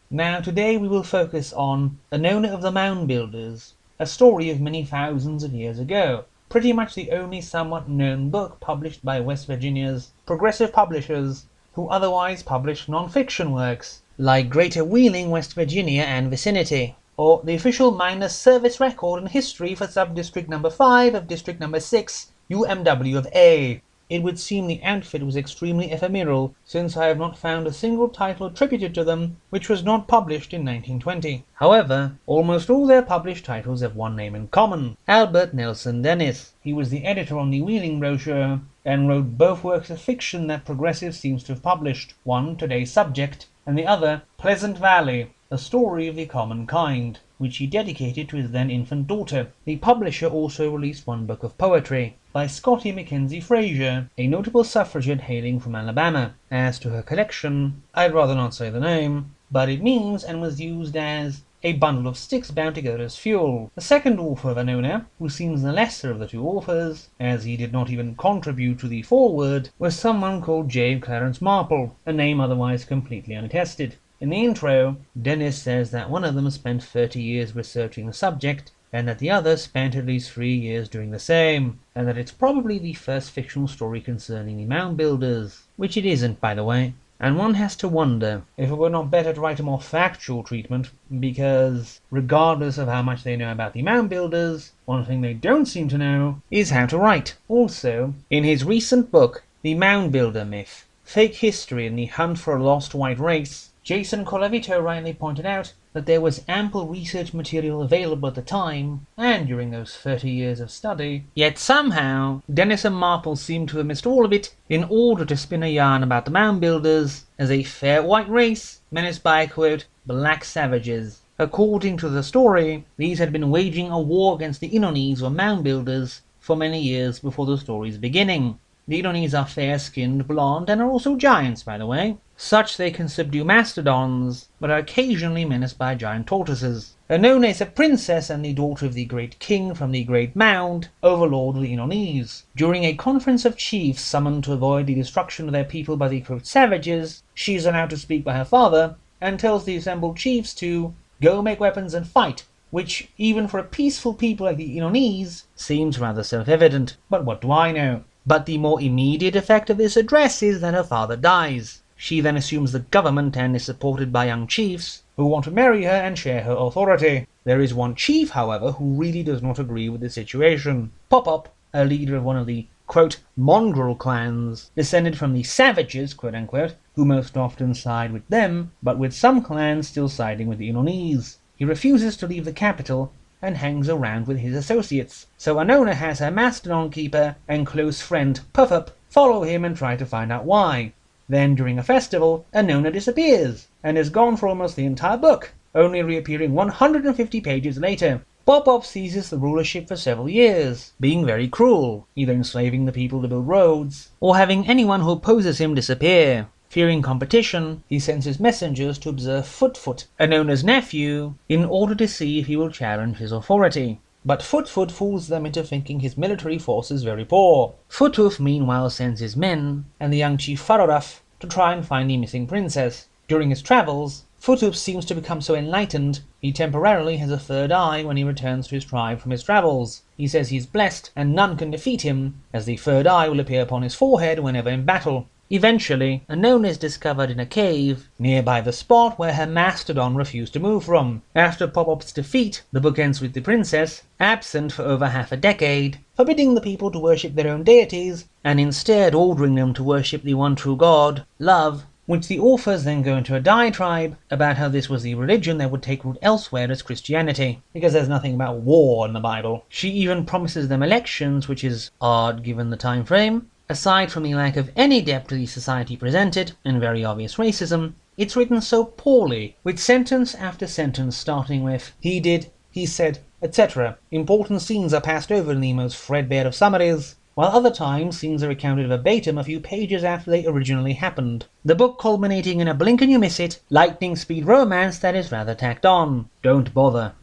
Now today we will focus on Anona of the Mound Builders, a story of many thousands of years ago, pretty much the only somewhat known book published by West Virginia's progressive publishers, who otherwise publish non-fiction works, like Greater Wheeling, West Virginia and Vicinity, or the official minor service record in history for Sub-District Number 5 of District Number 6, UMW of A. It would seem the outfit was extremely ephemeral, since I have not found a single title attributed to them which was not published in 1920. However, almost all their published titles have one name in common: Albert Nelson Dennis. He was the editor on the Wheeling brochure, and wrote both works of fiction that Progressive seems to have published, one, Today's Subject, and the other, Pleasant Valley, a story of the common kind, which he dedicated to his then infant daughter. The publisher also released one book of poetry, by Scotty Mackenzie Fraser, a notable suffragette hailing from Alabama. As to her collection, I'd rather not say the name, but it means and was used as a bundle of sticks bound together as fuel. The second author of Anona, who seems the lesser of the two authors, as he did not even contribute to the foreword, was someone called J. Clarence Marple, a name otherwise completely unattested. In the intro, Dennis says that one of them spent 30 years researching the subject, and that the other spent at least 3 years doing the same, and that it's probably the first fictional story concerning the Mound Builders, which it isn't, by the way. And one has to wonder if it were not better to write a more factual treatment, because regardless of how much they know about the Mound Builders, one thing they don't seem to know is how to write. Also, in his recent book, The Mound Builder Myth, Fake History and the Hunt for a Lost White Race, Jason Colavito rightly pointed out that there was ample research material available at the time, and during those 30 years of study, yet somehow Dennis and Marple seem to have missed all of it in order to spin a yarn about the Mound Builders as a fair white race menaced by, quote, black savages. According to the story, these had been waging a war against the Inonese or Mound Builders for many years before the story's beginning. The Inonese are fair-skinned, blond, and are also giants, by the way. Such they can subdue mastodons, but are occasionally menaced by giant tortoises. Anona is a princess and the daughter of the great king from the Great Mound, overlord of the Inonese. During a conference of chiefs summoned to avoid the destruction of their people by the quote savages, she is allowed to speak by her father, and tells the assembled chiefs to go make weapons and fight, which, even for a peaceful people like the Inonese, seems rather self-evident. But what do I know? But the more immediate effect of this address is that her father dies. She then assumes the government and is supported by young chiefs who want to marry her and share her authority. There is one chief, however, who really does not agree with the situation. Pop-Up, a leader of one of the, quote, mongrel clans, descended from the savages, quote-unquote, who most often side with them, but with some clans still siding with the Inonese. He refuses to leave the capital and hangs around with his associates. So Anona has her mastodon keeper and close friend Puff-Up follow him and try to find out why. Then during a festival, Anona disappears and is gone for almost the entire book, only reappearing 150 pages later. Pop-Up seizes the rulership for several years, being very cruel, either enslaving the people to build roads, or having anyone who opposes him disappear. Fearing competition, he sends his messengers to observe Foot-Foot, Anona's nephew, in order to see if he will challenge his authority. But Foot-Foot fools them into thinking his military force is very poor. Foot-Hoof meanwhile sends his men, and the young chief Faroraf, to try and find the missing princess. During his travels, Foot-Hoof seems to become so enlightened, he temporarily has a third eye when he returns to his tribe from his travels. He says he is blessed, and none can defeat him, as the third eye will appear upon his forehead whenever in battle. Eventually, Anona is discovered in a cave nearby the spot where her mastodon refused to move from. After Pop-Up's defeat, the book ends with the princess, absent for over half a decade, forbidding the people to worship their own deities, and instead ordering them to worship the one true god, love, which the authors then go into a diatribe about how this was the religion that would take root elsewhere as Christianity, because there's nothing about war in the Bible. She even promises them elections, which is odd given the time frame. Aside from the lack of any depth to the society presented, and very obvious racism, it's written so poorly, with sentence after sentence starting with he did, he said, etc. Important scenes are passed over in the most threadbare of summaries, while other times scenes are recounted verbatim a few pages after they originally happened. The book culminating in a blink and you miss it, lightning speed romance that is rather tacked on. Don't bother.